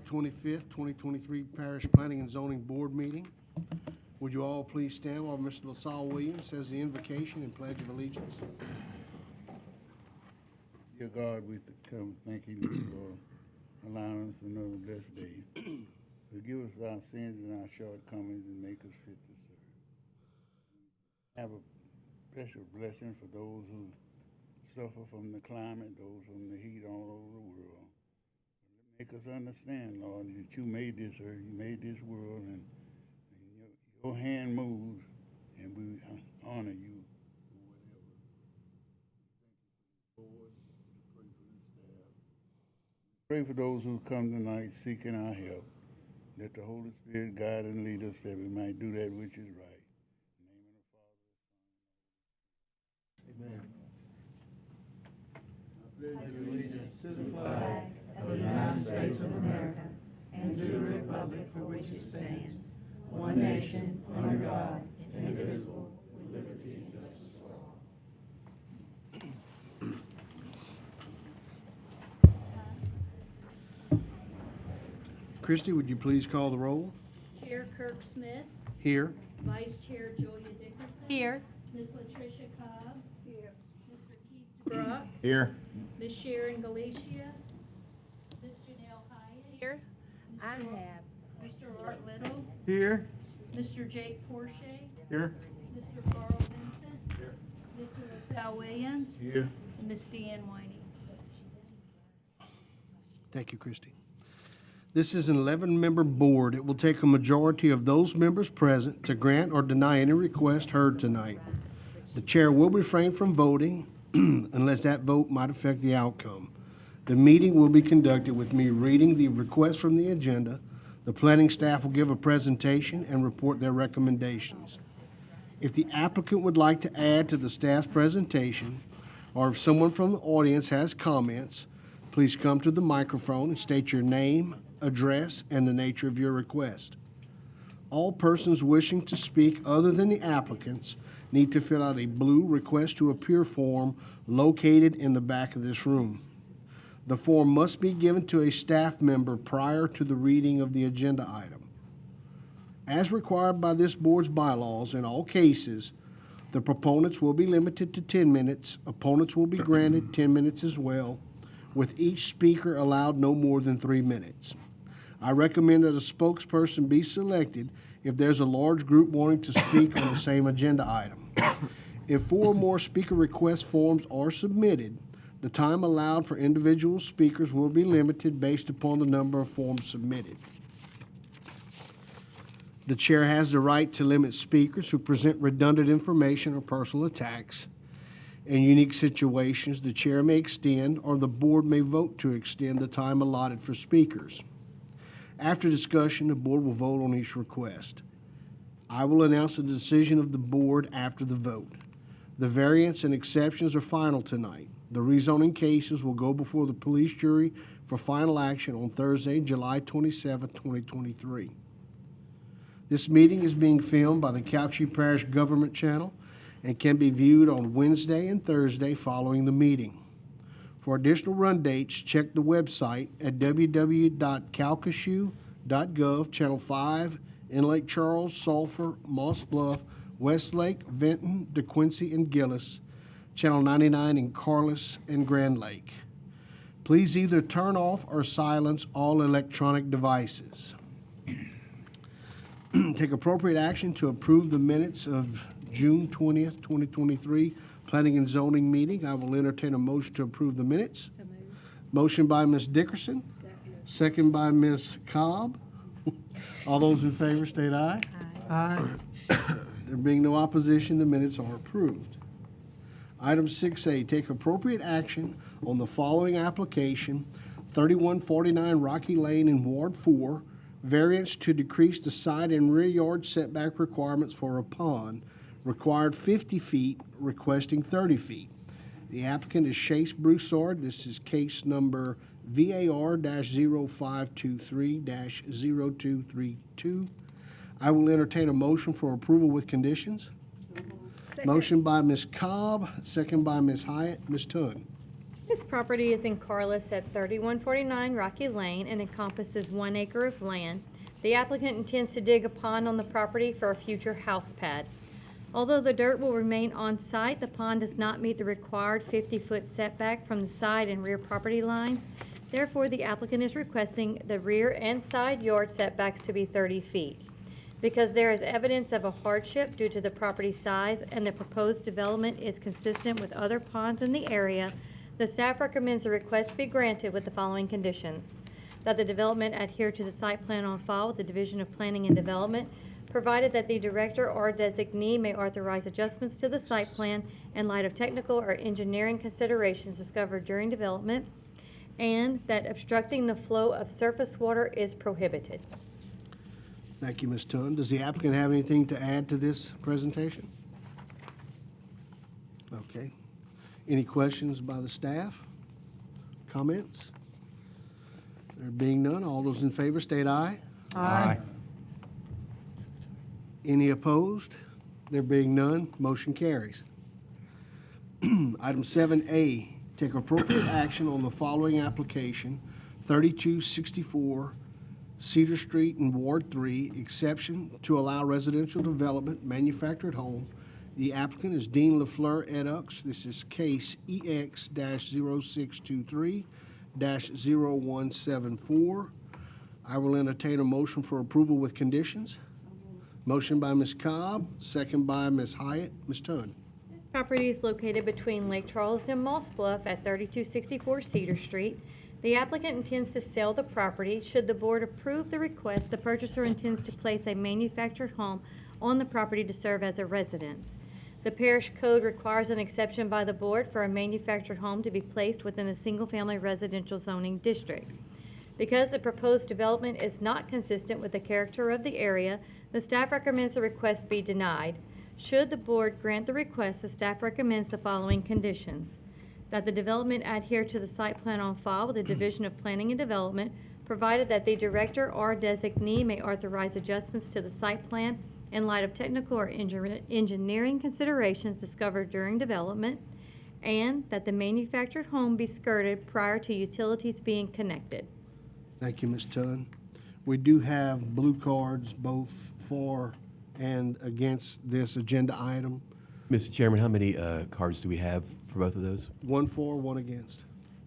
July 25th, 2023 Parish Planning and Zoning Board meeting. Would you all please stand while Mr. LaSalle Williams says the invocation and pledge of allegiance? Dear God, we come thanking you for allowing us another blessed day. Forgive us our sins and our shortcomings and make us fit to serve. Have a special blessing for those who suffer from the climate, those from the heat all over the world. Make us understand, Lord, that you made this earth, you made this world, and your hand moves, and we honor you for whatever. Thank you for the board. Pray for the staff. Pray for those who come tonight seeking our help. Let the Holy Spirit guide and lead us that we might do that which is right. In the name of the Father, Son, and Holy Spirit. I pledge allegiance to the flag of the United States of America and to the republic for which it stands, one nation, under God, indivisible, with liberty and justice for all. Christy, would you please call the roll? Chair Kirk Smith. Here. Vice Chair Julia Dickerson. Here. Ms. Latricia Cobb. Here. Mr. Keith DeBrock. Here. Ms. Sharon Galicia. Ms. Janelle Hyatt. Here. I have. Mr. Art Little. Here. Mr. Jake Porsche. Here. Mr. Carl Vincent. Here. Mr. LaSalle Williams. Here. And Ms. Deanne Whiting. Thank you, Christy. This is an 11-member board. It will take a majority of those members present to grant or deny any request heard tonight. The chair will refrain from voting unless that vote might affect the outcome. The meeting will be conducted with me reading the request from the agenda. The planning staff will give a presentation and report their recommendations. If the applicant would like to add to the staff's presentation, or if someone from the audience has comments, please come to the microphone and state your name, address, and the nature of your request. All persons wishing to speak other than the applicants need to fill out a blue request to appear form located in the back of this room. The form must be given to a staff member prior to the reading of the agenda item. As required by this board's bylaws, in all cases, the proponents will be limited to 10 minutes. Opponents will be granted 10 minutes as well, with each speaker allowed no more than 3 minutes. I recommend that a spokesperson be selected if there's a large group wanting to speak on the same agenda item. If 4 or more speaker request forms are submitted, the time allowed for individual speakers will be limited based upon the number of forms submitted. The chair has the right to limit speakers who present redundant information or personal attacks. In unique situations, the chair may extend or the board may vote to extend the time allotted for speakers. After discussion, the board will vote on each request. I will announce the decision of the board after the vote. The variants and exceptions are final tonight. The rezoning cases will go before the police jury for final action on Thursday, July 27, 2023. This meeting is being filmed by the Calcasieu Parish Government Channel and can be viewed on Wednesday and Thursday following the meeting. For additional run dates, check the website at www.calcasieu.gov, Channel 5, in Lake Charles, Sulphur, Moss Bluff, Westlake, Vinton, DeQuincy, and Gillis, Channel 99 in Carlos and Grand Lake. Please either turn off or silence all electronic devices. Take appropriate action to approve the minutes of June 20th, 2023 Planning and Zoning meeting. I will entertain a motion to approve the minutes. So moved. Motion by Ms. Dickerson. Second by Ms. Cobb. All those in favor state aye. Aye. There being no opposition, the minutes are approved. Item 6A, take appropriate action on the following application, 3149 Rocky Lane in Ward 4, variance to decrease the side and rear yard setback requirements for a pond, required 50 feet, requesting 30 feet. The applicant is Chase Broussard. This is case number VAR-0523-0232. I will entertain a motion for approval with conditions. Second. Motion by Ms. Cobb, second by Ms. Hyatt. Ms. Tun. This property is in Carlis at 3149 Rocky Lane and encompasses 1 acre of land. The applicant intends to dig a pond on the property for a future house pad. Although the dirt will remain on site, the pond does not meet the required 50-foot setback from the side and rear property lines. Therefore, the applicant is requesting the rear and side yard setbacks to be 30 feet. Because there is evidence of a hardship due to the property size and the proposed development is consistent with other ponds in the area, the staff recommends the request be granted with the following conditions: that the development adhere to the site plan on file with the Division of Planning and Development, provided that the director or designee may authorize adjustments to the site plan in light of technical or engineering considerations discovered during development, and that obstructing the flow of surface water is prohibited. Thank you, Ms. Tun. Does the applicant have anything to add to this presentation? Okay. Any questions by the staff? Comments? There being none, all those in favor state aye. Aye. Any opposed? There being none, motion carries. Item 7A, take appropriate action on the following application, 3264 Cedar Street in Ward 3, exception to allow residential development, manufactured home. The applicant is Dean LaFleur Edux. This is case EX-0623-0174. I will entertain a motion for approval with conditions. Motion by Ms. Cobb, second by Ms. Hyatt. Ms. Tun. This property is located between Lake Charles and Moss Bluff at 3264 Cedar Street. The applicant intends to sell the property. Should the board approve the request, the purchaser intends to place a manufactured home on the property to serve as a residence. The parish code requires an exception by the board for a manufactured home to be placed within a single-family residential zoning district. Because the proposed development is not consistent with the character of the area, the staff recommends the request be denied. Should the board grant the request, the staff recommends the following conditions: that the development adhere to the site plan on file with the Division of Planning and Development, provided that the director or designee may authorize adjustments to the site plan in light of technical or engineering considerations discovered during development, and that the manufactured home be skirted prior to utilities being connected. Thank you, Ms. Tun. We do have blue cards both for and against this agenda item. Mr. Chairman, how many cards do we have for both of those? One for, one against.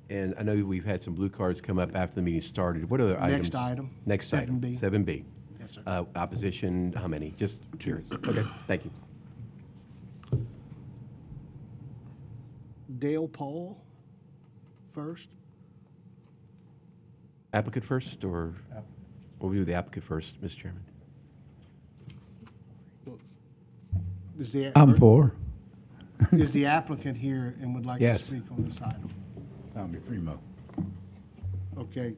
And I know we've had some blue cards come up after the meeting started. What other items? Next item. Next item. 7B. 7B. Yes, sir. Opposition, how many? Just curious. Okay, thank you. Dale Paul first. Applicant first, or we'll do the applicant first, Mr. Chairman? Is the, I'm for. is the applicant here and would like to Yes. speak on this item? Tommy Primo. Okay,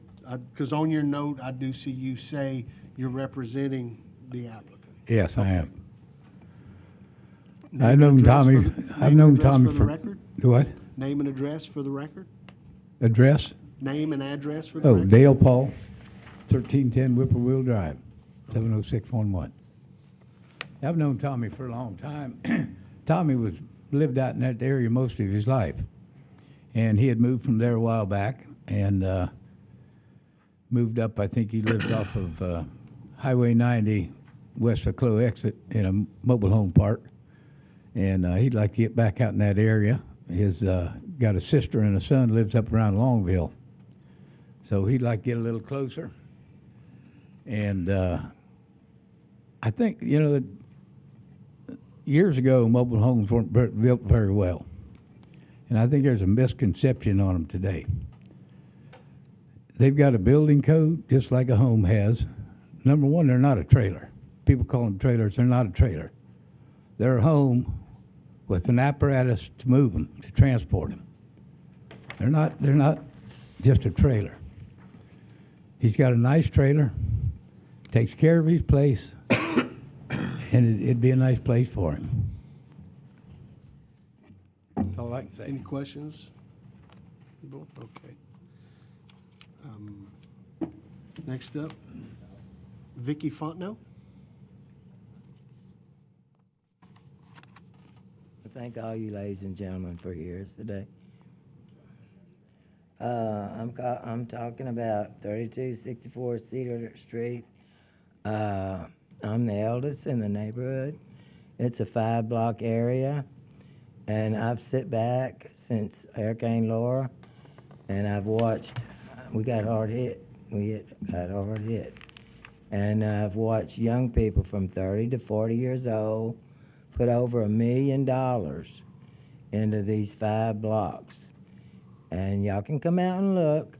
because on your note, I do see you say you're representing the applicant. Yes, I am. Name I've and known address Tommy. for the- I've name and known address Tommy for the for. record? Do what? Name and address for the record? Address? Name and address for the Oh, record? Dale Paul, 1310 Whippoorwill Drive, 70611. I've known Tommy for a long time. Tommy lived out in that area most of his life, and he had moved from there a while back and moved up. I think he lived off of Highway 90 west of Clo exit in a mobile home park, and he'd like to get back out in that area. His got a sister and a son lives up around Longville, so he'd like to get a little closer. And I think, you know, that years ago, mobile homes weren't built very well. And I think there's a misconception on them today. They've got a building code just like a home has. Number one, they're not a trailer. People call them trailers. They're not a trailer. They're a home with an apparatus to move them, to transport them. They're not just a trailer. He's got a nice trailer, takes care of his place, and it'd be a nice place for him. That's all I can say. Any questions? Okay. Next up, Vicky Fontenot. Thank all you ladies and gentlemen for here today. I'm talking about 3264 Cedar Street. I'm the eldest in the neighborhood. It's a 5-block area, and I've sit back since Hurricane Laura, and I've watched. We got hard hit. Got hard hit, and I've watched young people from 30 to 40 years old put over $1 million into these 5 blocks. And y'all can come out and look.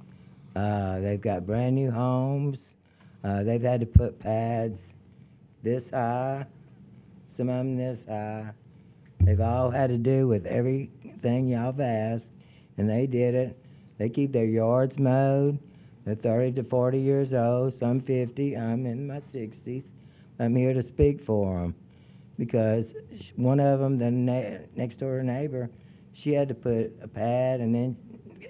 They've got brand new homes. They've had to put pads this high, some of them this high. They've all had to do with everything y'all have asked, and they did it. They keep their yards mowed. They're 30 to 40 years old, some 50. I'm in my 60s. I'm here to speak for them because one of them, the next door neighbor, she had to put a pad, and then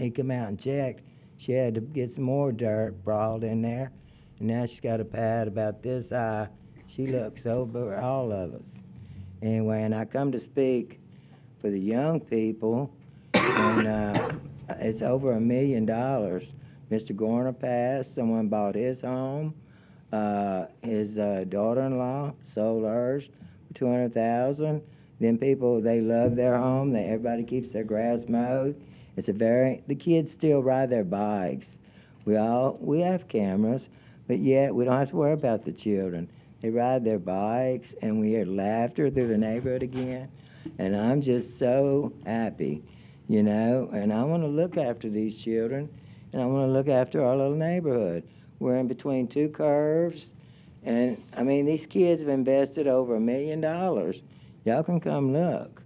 he come out and checked. She had to get some more dirt brought in there, and now she's got a pad about this high. She looks over all of us. Anyway, and I come to speak for the young people, and it's over $1 million. Mr. Gorner passed. Someone bought his home. His daughter-in-law sold hers for $200,000. Then people, they love their home. Everybody keeps their grass mowed. The kids still ride their bikes. We have cameras, but yet we don't have to worry about the children. They ride their bikes, and we hear laughter through the neighborhood again. And I'm just so happy, and I want to look after these children, and I want to look after our little neighborhood. We're in between 2 curves, and these kids have invested over $1 million. Y'all can come look.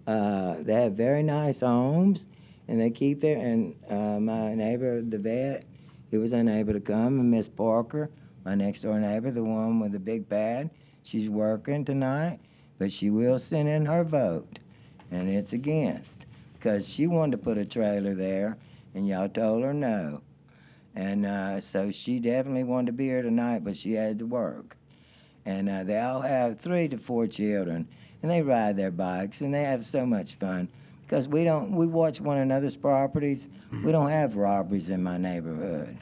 They have very nice homes, and they keep their, and my neighbor, the vet, he was unable to come, and Miss Parker, my next door neighbor, the one with the big pad, she's working tonight, but she will send in her vote, and it's against, because she wanted to put a trailer there, and y'all told her no. And so she definitely wanted to be here tonight, but she had to work. And they all have 3 to 4 children, and they ride their bikes, and they have so much fun. Because we watch one another's properties. We don't have robberies in my neighborhood.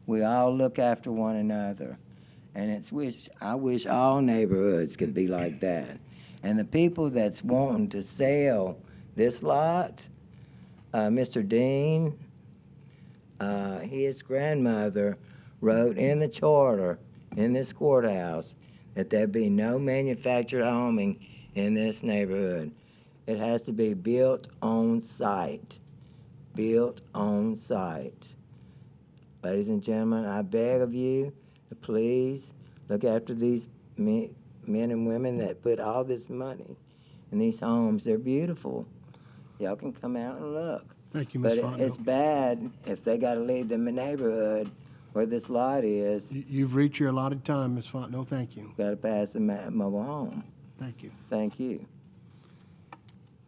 We all look after one another. And I wish all neighborhoods could be like that. And the people that's wanting to sell this lot, Mr. Dean, his grandmother wrote in the charter in this courthouse that there be no manufactured homing in this neighborhood. It has to be built on site. Built on site. Ladies and gentlemen, I beg of you to please look after these men and women that put all this money in these homes. They're beautiful. Y'all can come out and look. Thank you, Ms. But Fontenot. it's bad if they got to leave the neighborhood where this lot is. You've reached your allotted time, Ms. Fontenot. Thank you. Got to pass the mobile home. Thank you. Thank you.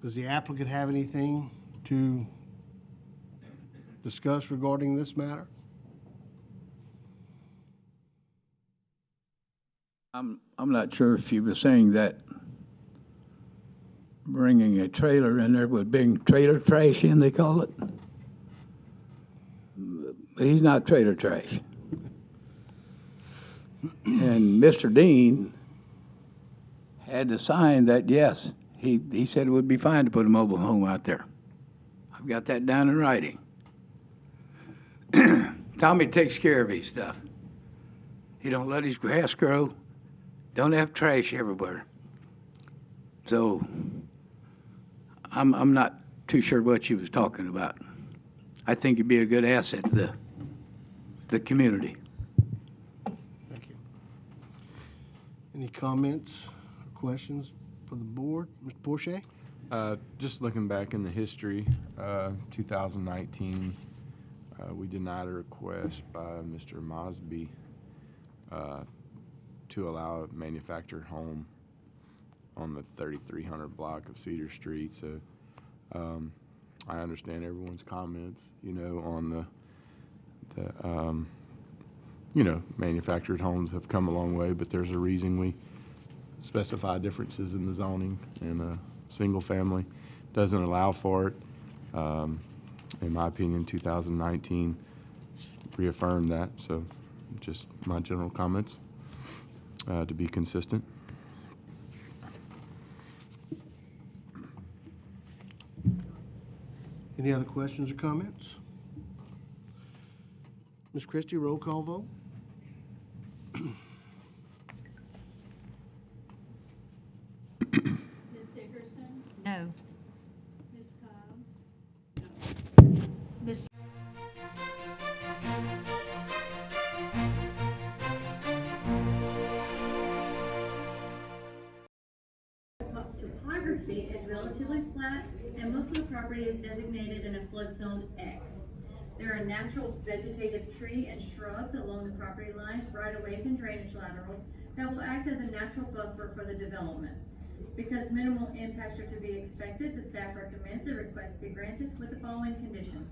Does the applicant have anything to discuss regarding this matter? I'm not sure if you were saying that bringing a trailer in there would bring trailer trash in, they call it. But he's not trailer trash. And Mr. Dean had to sign that, yes, he said it would be fine to put a mobile home out there. I've got that down in writing. Tommy takes care of his stuff. He don't let his grass grow. Don't have trash everywhere. So I'm not too sure what she was talking about. I think it'd be a good asset to the community. Thank you. Any comments or questions for the board? Mr. Porsche? Just looking back in the history, 2019, we denied a request by Mr. Mosby to allow a manufactured home on the 3300 block of Cedar Street. So I understand everyone's comments, on the manufactured homes have come a long way, but there's a reason we specify differences in the zoning, and a single family doesn't allow for it. in my opinion, 2019 reaffirmed that. So just my general comments to be consistent. Any other questions or comments? Ms. Christie, roll call vote? Ms. Dickerson? No. Ms. Cobb? Ms. Topography is relatively flat, and most of the property is designated in a flood zone X. There are natural vegetative tree and shrubs along the property lines, right-of-ways, and drainage laterals that will act as a natural buffer for the development. Because minimal impacts are to be expected, the staff recommends the request be granted with the following conditions: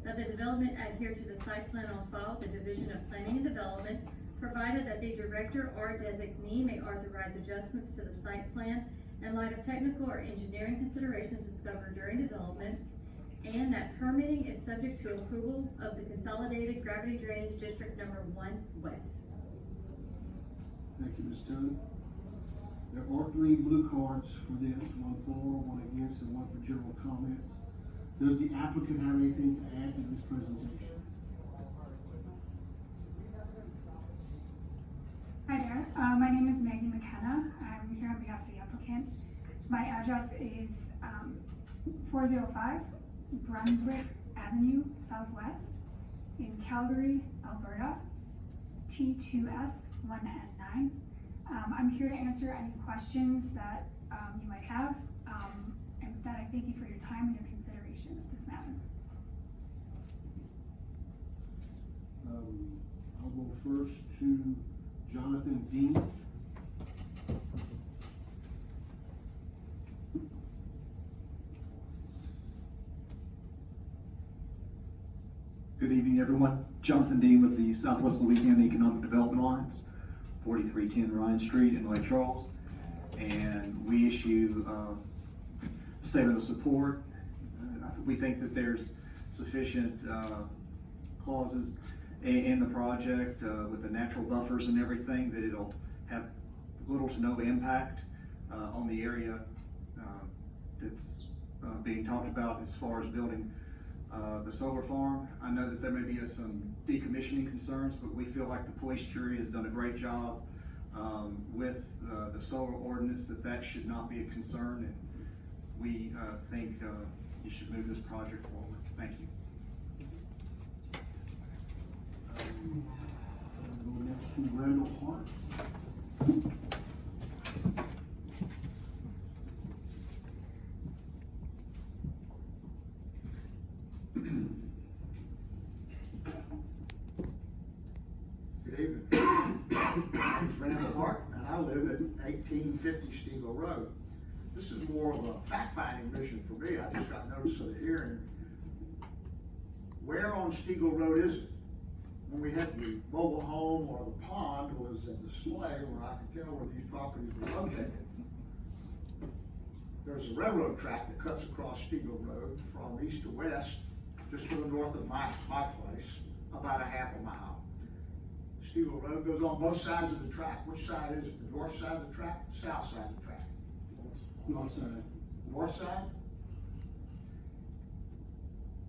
that the development adhere to the site plan on file with the Division of Planning and Development, provided that the director or designee may authorize adjustments to the site plan in light of technical or engineering considerations discovered during development, and that permitting is subject to approval of the Consolidated Gravity Drainage District Number 1 West. Thank you, Ms. Tony. There are 3 blue cards for this, 1 for, 1 against, and 1 for general comments. Does the applicant have anything to add to this presentation? Hi there, my name is Maggie McKenna. I'm here on behalf of the applicant. My address is 405 Brunswick Avenue Southwest in Calgary, Alberta, T2S 1N9. I'm here to answer any questions that you might have. And with that, I thank you for your time and your consideration of this matter. I'll go first to Jonathan Dean. Good evening, everyone. Jonathan Dean with the Southwest Louisiana Economic Development Alliance, 4310 Ryan Street in Lake Charles. And we issue a statement of support. We think that there's sufficient clauses in the project with the natural buffers and everything that it'll have little to no impact on the area that's being talked about as far as building the solar farm. I know that there may be some decommissioning concerns, but we feel like the police jury has done a great job with the solar ordinance, that should not be a concern, and we think you should move this project forward. Thank you. I'll go next to Randall Hart. Good evening. My name is Randall Hart, and I live at 1850 Steegle Road. This is more of a fact-finding mission for me. I just got notice of the hearing. Where on Steegle Road is it? When we had the mobile home or the pond was in display where I could tell where these properties were located. There's a railroad track that cuts across Steegle Road from east to west, just to the north of my place, about a half a mile. Steegle Road goes on both sides of the track. Which side is it? The north side of the track, the south side of the track? North side. North side?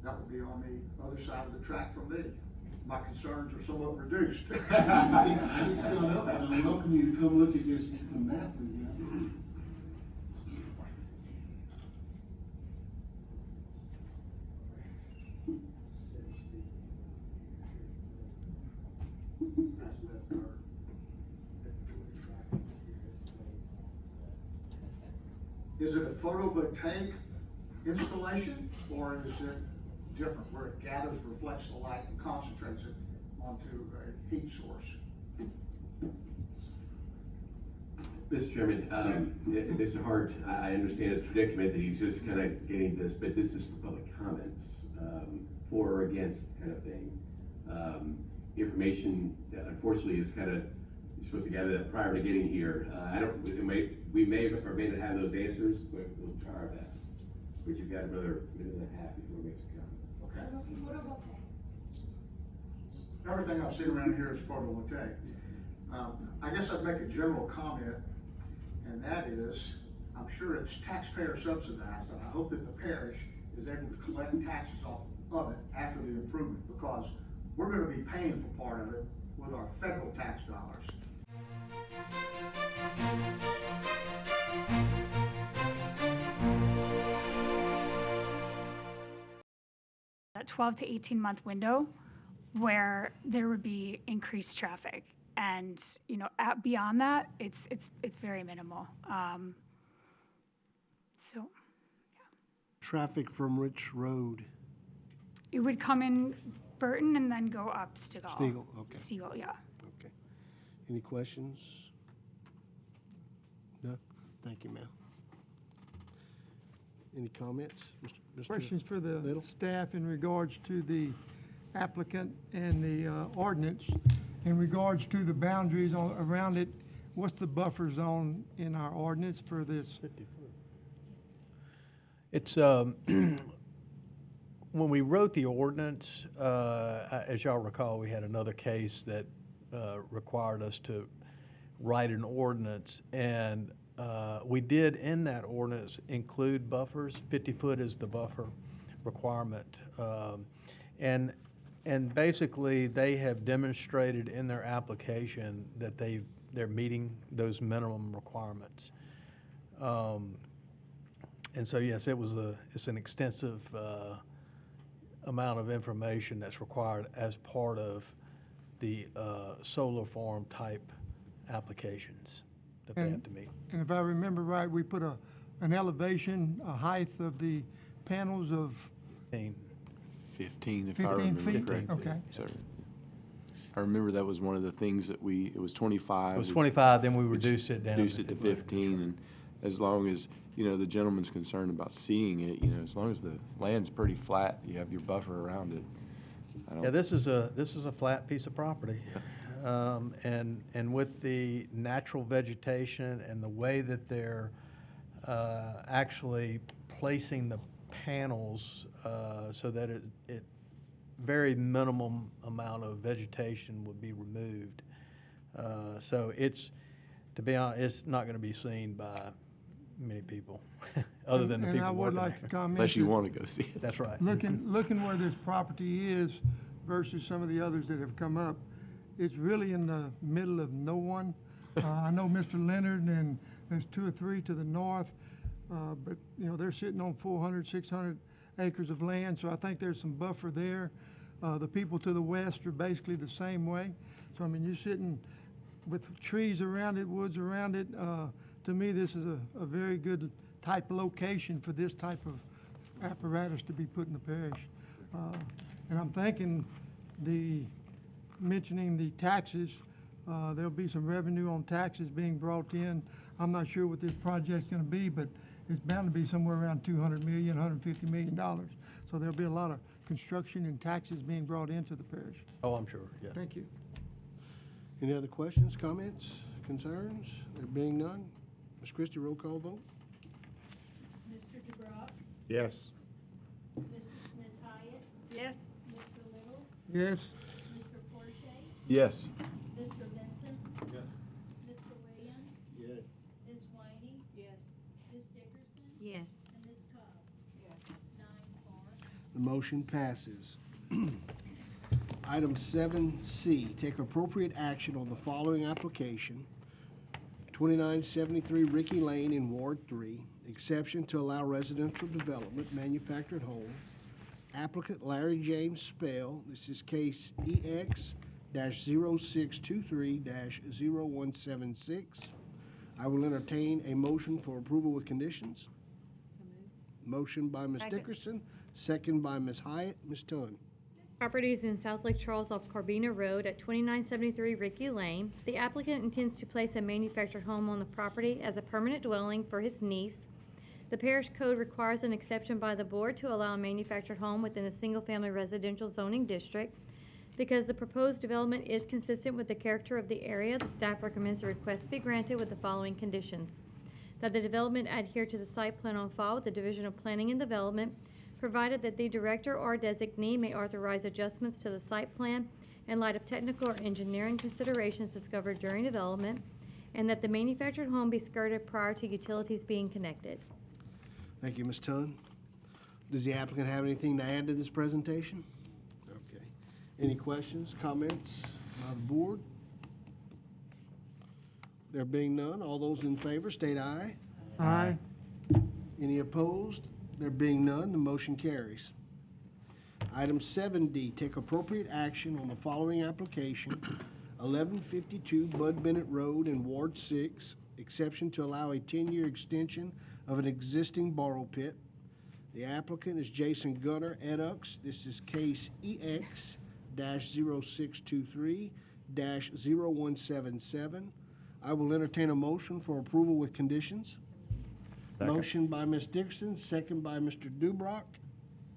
That would be on the other side of the track from me. My concerns are somewhat reduced. I didn't sign up, but I welcome you to come look at this map we got. Is it a photovoltaic installation, or is it different, where it gathers, reflects the light, and concentrates it onto a heat source? Mr. Chairman, Mr. Hart, I understand his predicament that he's just kind of getting this, but this is for public comments, for or against kind of thing. Information that unfortunately is kind of, you're supposed to gather that prior to getting here. We may or may not have those answers, but we'll try our best. But you've got another minute and a half before we make some comments. Okay? Everything I've seen around here is photovoltaic. I guess I'd make a general comment, and that is, I'm sure it's taxpayer subsidized, but I hope that the parish is able to collect taxes off of it after the improvement, because we're gonna be paying for part of it with our federal tax dollars. That 12 to 18-month window where there would be increased traffic. And, you know, beyond that, it's very minimal. So Traffic from which road? it would come in Burton and then go up Stigall. Stegall, okay. Stegall, yeah. Okay. Any questions? No? Thank you, ma'am. Any comments? Mr. Questions for the Little? staff in regards to the applicant and the ordinance. In regards to the boundaries around it, what's the buffer zone in our ordinance for this? It's, when we wrote the ordinance, as y'all recall, we had another case that required us to write an ordinance. And we did in that ordinance include buffers. 50 foot is the buffer requirement. And basically, they have demonstrated in their application that they're meeting those minimum requirements. And so, yes, it's an extensive amount of information that's required as part of the solar farm type applications that they have to meet. And if I remember right, we put an elevation, a height of the panels of 15, if I 15 remember feet? correctly. Okay. So, I remember that was one of the things that it was 25. It was 25, then we We reduced it down. Reduced it to 15, and as long as, you know, the gentleman's concerned about seeing it, you know, as long as the land's pretty flat, you have your buffer around it. Yeah, this is a flat piece of property. And with the natural vegetation and the way that they're actually placing the panels so that it very minimum amount of vegetation would be removed. So to be honest, it's not going to be seen by many people, other than the And people I would working like to there. comment. Unless you that want to go see it. That's right. Looking where this property is versus some of the others that have come up, it's really in the middle of no one. I know Mr. Leonard, and there's 2 or 3 to the north, but, you know, they're sitting on 400, 600 acres of land, so I think there's some buffer there. The people to the west are basically the same way. So, I mean, you're sitting with trees around it, woods around it. To me, this is a very good type location for this type of apparatus to be put in the parish. And I'm thinking mentioning the taxes, there'll be some revenue on taxes being brought in. I'm not sure what this project's gonna be, but it's bound to be somewhere around $200 million, $150 million. So there'll be a lot of construction and taxes being brought into the parish. Oh, I'm sure, yeah. Thank you. Any other questions, comments, concerns? There being none, Ms. Christie, roll call vote? Mr. DeBrock, Yes. Ms. Hyatt, Yes. Mr. Little, Yes? Mr. Forshey, Yes. Mr. Vincent. Yes. Mr. Williams, Yes. Ms. Whitey. Yes. Ms. Dickerson. Yes. And Ms. Cobb. Yes. 9 for. The motion passes. Item 7C, take appropriate action on the following application. 2973 Ricky Lane in Ward 3, exception to allow residential development, manufactured home. Applicant Larry James Spell, this is case EX-0623-0176. I will entertain a motion for approval with conditions. Motion by Ms. Second. Dickerson, second by Ms. Hyatt. Ms. Tunn. Properties in South Lake Charles off Carbina Road at 2973 Ricky Lane. The applicant intends to place a manufactured home on the property as a permanent dwelling for his niece. The parish code requires an exception by the board to allow a manufactured home within a single-family residential zoning district. Because the proposed development is consistent with the character of the area, the staff recommends the request be granted with the following conditions: that the development adhere to the site plan on file with the Division of Planning and Development, provided that the director or designee may authorize adjustments to the site plan in light of technical or engineering considerations discovered during development, and that the manufactured home be skirted prior to utilities being connected. Thank you, Ms. Tunn. Does the applicant have anything to add to this presentation? Okay. Any questions, comments by the board? There being none, all those in favor state aye. Aye. Any opposed? There being none, the motion carries. Item 7D, take appropriate action on the following application, 1152 Bud Bennett Road in Ward 6, exception to allow a 10-year extension of an existing borrow pit. The applicant is Jason Gunner, Edux. This is case EX-0623-0177. I will entertain a motion for approval with conditions. Motion by Ms. Dixon, second by Mr. Dubrock.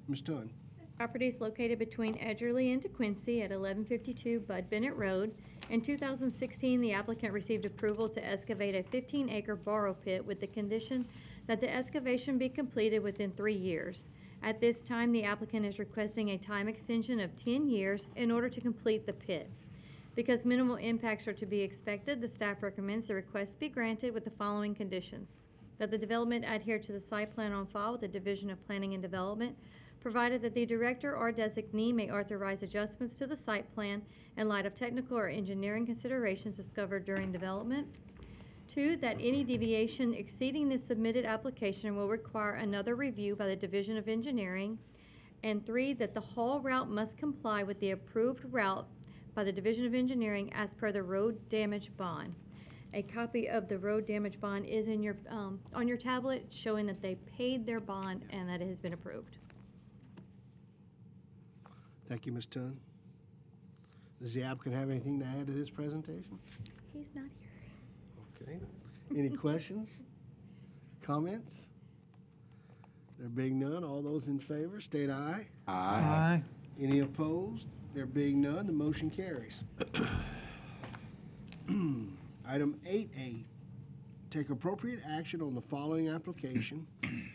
Ms. Tunn. Property is located between Edgerly and DeQuincy at 1152 Bud Bennett Road. In 2016, the applicant received approval to excavate a 15-acre borrow pit with the condition that the excavation be completed within 3 years. At this time, the applicant is requesting a time extension of 10 years in order to complete the pit. Because minimal impacts are to be expected, the staff recommends the request be granted with the following conditions: that the development adhere to the site plan on file with the Division of Planning and Development, provided that the director or designee may authorize adjustments to the site plan in light of technical or engineering considerations discovered during development. 2, that any deviation exceeding the submitted application will require another review by the Division of Engineering. And 3, that the haul route must comply with the approved route by the Division of Engineering as per the road damage bond. A copy of the road damage bond is in your, on your tablet, showing that they paid their bond and that it has been approved. Thank you, Ms. Tunn. Does the applicant have anything to add to this presentation? He's not here. Okay. Any questions? Comments? There being none, all those in favor state aye. Aye. Any opposed? There being none, the motion carries. Item 8A, take appropriate action on the following application,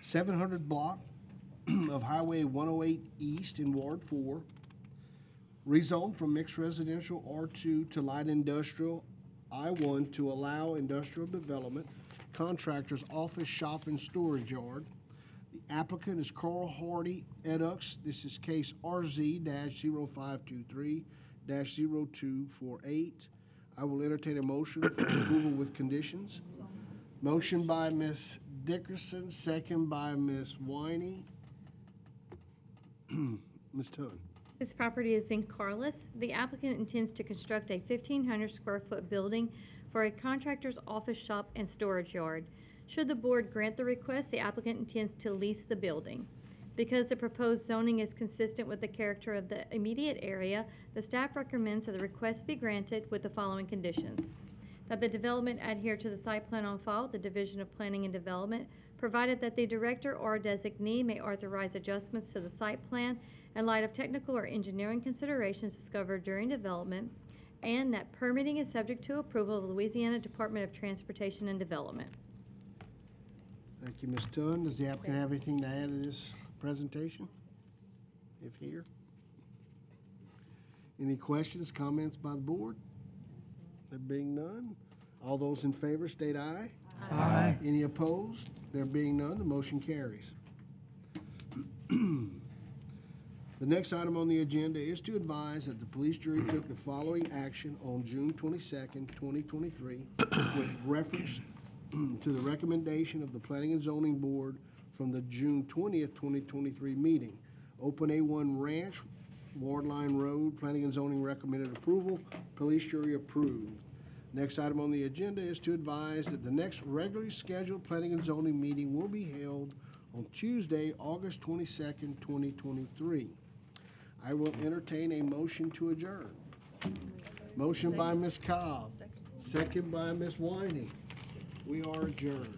700 block of Highway 108 East in Ward 4, rezoned from mixed residential R2 to light industrial I1 to allow industrial development, contractors, office, shop, and storage yard. The applicant is Carl Hardy, Edux. This is case RZ-0523-0248. I will entertain a motion for approval with conditions. Motion by Ms. Dickerson, second by Ms. Winey. Ms. Tunn. This property is in Carlos. The applicant intends to construct a 1,500 square foot building for a contractor's office, shop, and storage yard. Should the board grant the request, the applicant intends to lease the building. Because the proposed zoning is consistent with the character of the immediate area, the staff recommends that the request be granted with the following conditions: that the development adhere to the site plan on file with the Division of Planning and Development, provided that the director or designee may authorize adjustments to the site plan in light of technical or engineering considerations discovered during development, and that permitting is subject to approval of the Louisiana Department of Transportation and Development. Thank you, Ms. Tunn. Does the applicant have anything to add to this presentation? If here. Any questions, comments by the board? There being none, all those in favor state aye. Aye. Any opposed? There being none, the motion carries. The next item on the agenda is to advise that the police jury took the following action on June 22nd, 2023, with reference to the recommendation of the Planning and Zoning Board from the June 20th, 2023 meeting. Open A1 Ranch, Ward Line Road, Planning and Zoning recommended approval, police jury approved. Next item on the agenda is to advise that the next regularly scheduled Planning and Zoning meeting will be held on Tuesday, August 22nd, 2023. I will entertain a motion to adjourn. Motion by Ms. Cobb, second by Ms. Winey. We are adjourned.